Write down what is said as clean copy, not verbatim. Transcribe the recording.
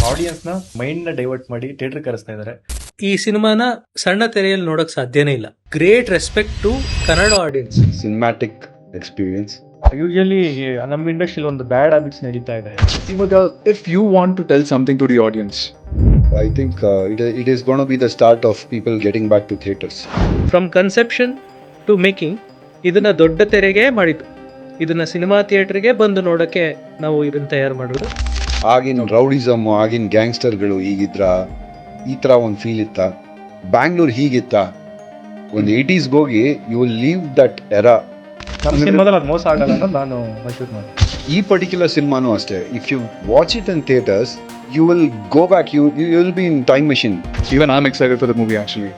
Audience ನ mind ನ divert ಮಾಡಿ ಥಿಯೇಟರ್ ಕರೆಸ್ತಾ ಇದ್ದಾರೆ. ಈ ಸಿನಿಮಾನ ಸಣ್ಣ ತೆರೆಯಲ್ಲಿ ನೋಡಕ್ ಸಾಧ್ಯನೇ ಇಲ್ಲ. Great respect to Kannada audience. Cinematic experience. Usually ನಮ್ಮ ಇಂಡಸ್ಟ್ರಿಯಲ್ಲಿ ಒಂದು ಬ್ಯಾಡ್ ಹ್ಯಾಬಿಟ್ಸ್ ನಡೀತಾ ಇದೆ. If you want to tell something to the audience, I think it is going to be the start of people getting back to theatres. From conception to making ಇದನ್ನ ದೊಡ್ಡ ತೆರೆಗೆ ಮಾಡಿದ್ದು. ಇದನ್ನ ಸಿನಿಮಾ ಥಿಯೇಟರ್ಗೆ ಬಂದು ನೋಡಕ್ಕೆ ನಾವು ಇದನ್ನ ತಯಾರು ಮಾಡೋದು. ಆಗಿನ ರೌಡಿಸಮ್, ಆಗಿನ ಗ್ಯಾಂಗ್ಸ್ಟರ್ಗಳು ಹೀಗಿದ್ರ, ಈ ಥರ ಒಂದು ಫೀಲ್ ಇತ್ತ. ಬ್ಯಾಂಗ್ಳೂರ್ ಹೀಗಿತ್ತ. ಒಂದು 80s ಹೋಗಿ you will leave that era. ನಮ್ಮ ಸಿನಿಮಾದಲ್ಲಿ ಅದು ಮೋಸ ಆಗಲ್ಲ ಅಂತ ನಾನು ಮೈಸೂರು ಮಾಡಿ. ಈ ಪರ್ಟಿಕ್ಯುಲರ್ ಸಿನಿಮಾನು ಅಷ್ಟೇ. If you watch it in theatres, you will go back, you will be in time machine. even I'm excited for the movie actually.